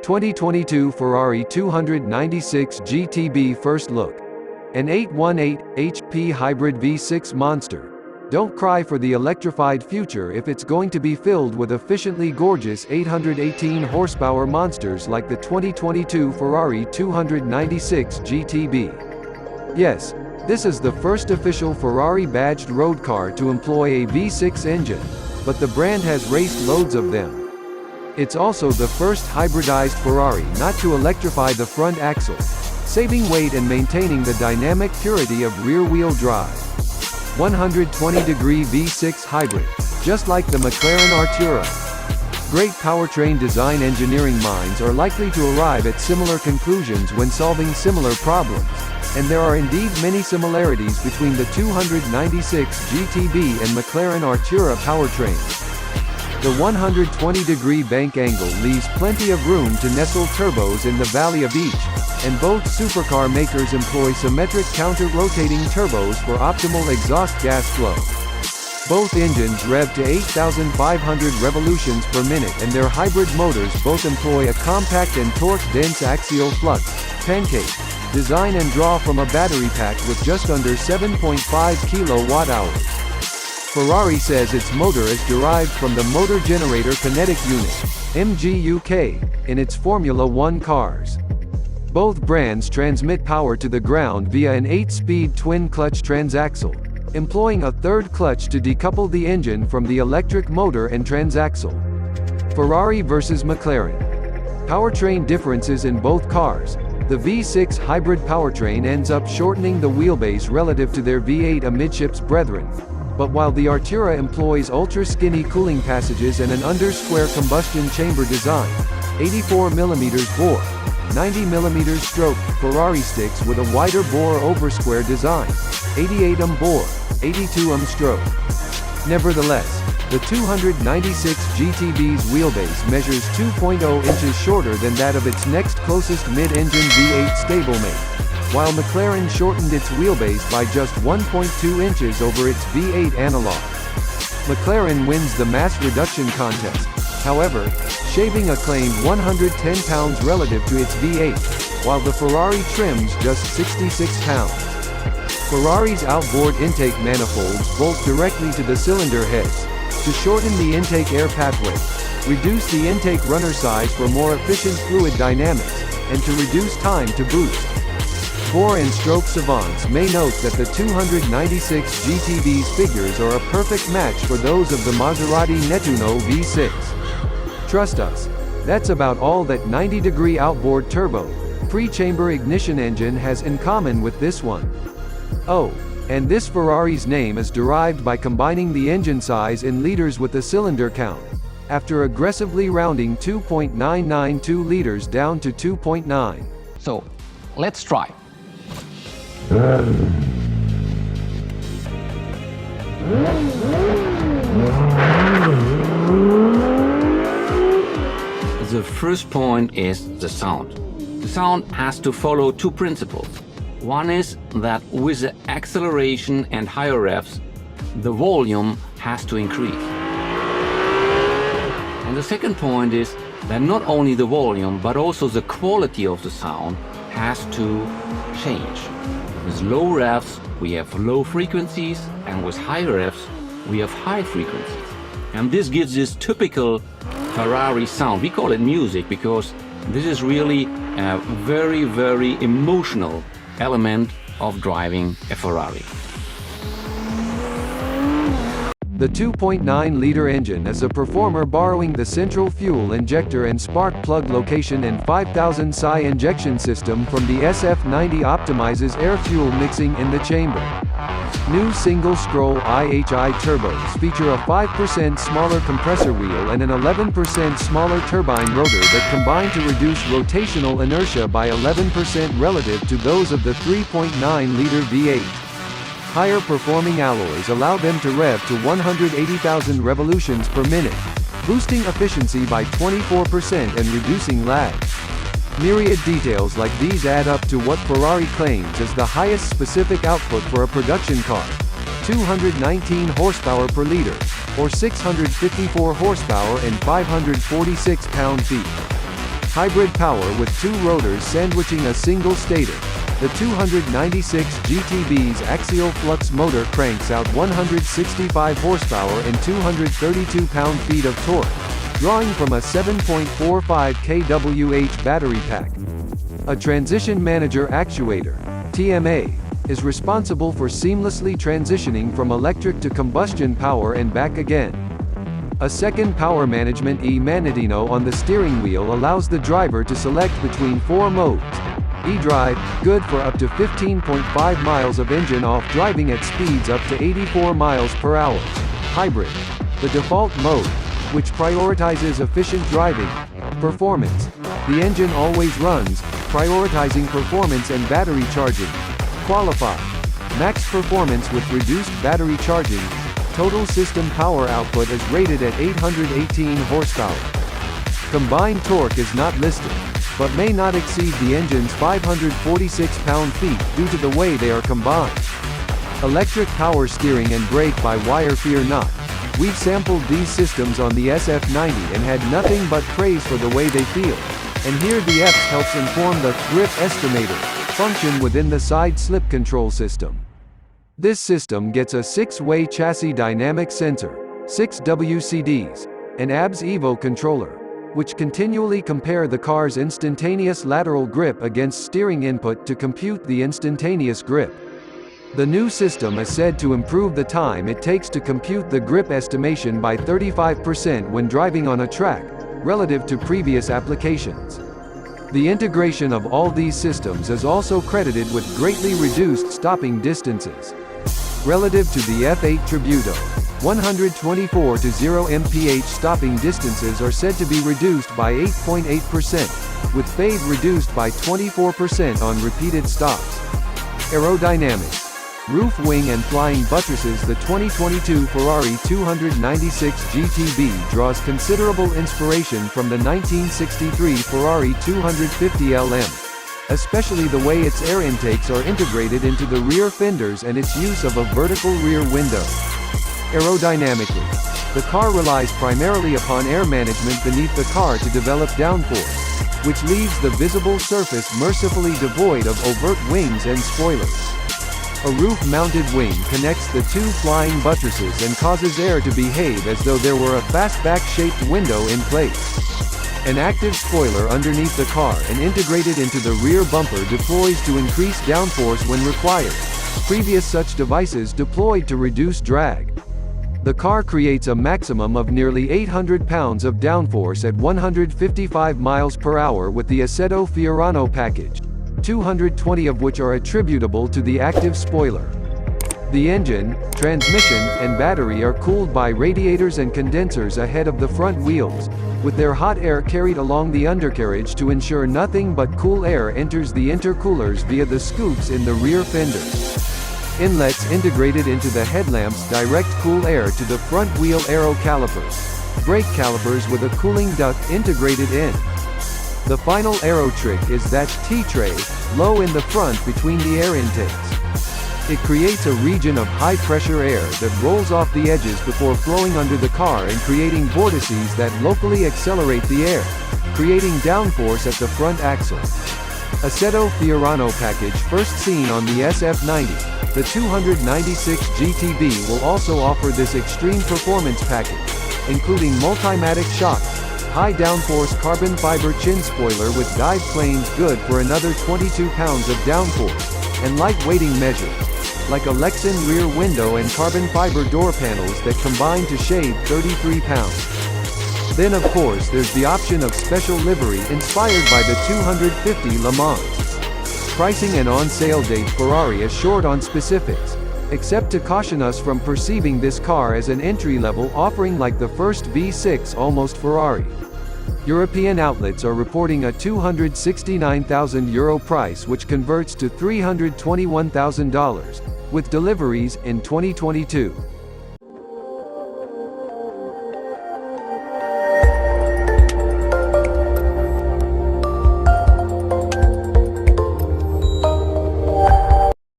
2022 Ferrari 296 GTB first look. An 818 HP hybrid V6 monster. Don't cry for the electrified future if it's going to be filled with efficiently gorgeous 818 horsepower monsters like the 2022 Ferrari 296 GTB. Yes, this is the first official Ferrari-badged road car to employ a V6 engine, but the brand has raced loads of them. It's also the first hybridized Ferrari not to electrify the front axle, saving weight and maintaining the dynamic purity of rear-wheel drive. 120-degree V6 hybrid, just like the McLaren Artura. Great powertrain design engineering minds are likely to arrive at similar conclusions when solving similar problems, and there are indeed many similarities between the 296 GTB and McLaren Artura powertrains. The 120-degree bank angle leaves plenty of room to nestle turbos in the valley of each, and both supercar makers employ symmetric counter-rotating turbos for optimal exhaust gas flow. Both engines rev to 8,500 revolutions per minute, and their hybrid motors both employ a compact and torque-dense axial-flux, pancake, design and draw from a battery pack with just under 7.5 kilowatt-hours. Ferrari says its motor is derived from the motor generator kinetic unit, MGU-K, in its Formula One cars. Both brands transmit power to the ground via an 8-speed twin-clutch transaxle, employing a third clutch to decouple the engine from the electric motor and transaxle. Ferrari versus McLaren. Powertrain differences in both cars. The V6 hybrid powertrain ends up shortening the wheelbase relative to their V8 amidships brethren. But while the Artura employs ultra-skinny cooling passages and an under-square combustion chamber design, 84mm bore, 90mm stroke, Ferrari sticks with a wider bore over square design, 88mm bore, 82mm stroke. Nevertheless, the 296 GTB's wheelbase measures 2.0 inches shorter than that of its next closest mid-engine V8 stablemate, while McLaren shortened its wheelbase by just 1.2 inches over its V8 analog. McLaren wins the mass reduction contest, however, shaving a claimed 110 pounds relative to its V8, while the Ferrari trims just 66 pounds. Ferrari's outboard intake manifolds bolt directly to the cylinder heads, to shorten the intake air pathway, reduce the intake runner size for more efficient fluid dynamics, and to reduce time to boost. Bore and stroke savants may note that the 296 GTB's figures are a perfect match for those of the Maserati Nettuno V6. Trust us, that's about all that 90-degree outboard turbo, pre-chamber ignition engine has in common with this one. Oh, and this Ferrari's name is derived by combining the engine size in liters with the cylinder count, after aggressively rounding 2.992 liters down to 2.9. So, let's try. The first point is the sound. The sound has to follow two principles. One is that with the acceleration and higher revs, the volume has to increase. And the second point is that not only the volume, but also the quality of the sound has to change. With low revs, we have low frequencies, and with high revs, we have high frequencies. And this gives this typical Ferrari sound. We call it music because this is really a very, very emotional element of driving a Ferrari. The 2.9-liter engine is a performer borrowing the central fuel injector and spark plug location and 5000 psi injection system from the SF90 optimizes air-fuel mixing in the chamber. New single-scroll IHI turbos feature a 5% smaller compressor wheel and an 11% smaller turbine rotor that combine to reduce rotational inertia by 11% relative to those of the 3.9-liter V8. Higher performing alloys allow them to rev to 180,000 revolutions per minute, boosting efficiency by 24% and reducing lag. Myriad details like these add up to what Ferrari claims is the highest specific output for a production car: 219 horsepower per liter, or 654 horsepower and 546 pound-feet. Hybrid power with two rotors sandwiching a single stator. The 296 GTB's axial-flux motor cranks out 165 horsepower and 232 pound-feet of torque, drawing from a 7.45 kWh battery pack. A transition manager actuator, TMA, is responsible for seamlessly transitioning from electric to combustion power and back again. A second power management e-magnetino on the steering wheel allows the driver to select between 4 modes. E-Drive, good for up to 15.5 miles of engine off driving at speeds up to 84 miles per hour. Hybrid, the default mode, which prioritizes efficient driving. Performance, the engine always runs, prioritizing performance and battery charging. Qualify, max performance with reduced battery charging. Total system power output is rated at 818 horsepower. Combined torque is not listed, but may not exceed the engine's 546 pound-feet due to the way they are combined. Electric power steering and brake by wire, fear not. We've sampled these systems on the SF90 and had nothing but praise for the way they feel. And here the F helps inform the grip estimator function within the side slip control system. This system gets a 6-way chassis dynamic sensor, 6 WCDs, an ABS Evo controller, which continually compare the car's instantaneous lateral grip against steering input to compute the instantaneous grip. The new system is said to improve the time it takes to compute the grip estimation by 35% when driving on a track, relative to previous applications. The integration of all these systems is also credited with greatly reduced stopping distances. Relative to the F8 Tributo, 124 to 0 mph stopping distances are said to be reduced by 8.8%, with fade reduced by 24% on repeated stops. Aerodynamics, roof wing and flying buttresses. The 2022 Ferrari 296 GTB draws considerable inspiration from the 1963 Ferrari 250 LM. Especially the way its air intakes are integrated into the rear fenders and its use of a vertical rear window. Aerodynamically, the car relies primarily upon air management beneath the car to develop downforce, which leaves the visible surface mercifully devoid of overt wings and spoilers. A roof-mounted wing connects the two flying buttresses and causes air to behave as though there were a fastback-shaped window in place. An active spoiler underneath the car and integrated into the rear bumper deploys to increase downforce when required. Previous such devices deployed to reduce drag. The car creates a maximum of nearly 800 pounds of downforce at 155 miles per hour with the Assetto Fiorano package, 220 of which are attributable to the active spoiler. The engine, transmission, and battery are cooled by radiators and condensers ahead of the front wheels, with their hot air carried along the undercarriage to ensure nothing but cool air enters the intercoolers via the scoops in the rear fenders. Inlets integrated into the headlamps direct cool air to the front wheel aero calipers. Brake calipers with a cooling duct integrated in. The final aero trick is that T-tray, low in the front between the air intakes. It creates a region of high-pressure air that rolls off the edges before flowing under the car and creating vortices that locally accelerate the air, creating downforce at the front axle. Assetto Fiorano package first seen on the SF90, the 296 GTB will also offer this extreme performance package, including multimatic shocks, high downforce carbon fiber chin spoiler with guide planes good for another 22 pounds of downforce, and light weighting measure, like a Lexan rear window and carbon fiber door panels that combine to shave 33 pounds. Then of course there's the option of special livery inspired by the 250 Le Mans. Pricing and on-sale date. Ferrari is short on specifics, except to caution us from perceiving this car as an entry-level offering like the first V6 almost Ferrari. European outlets are reporting a €269,000 price, which converts to $321,000, with deliveries in 2022.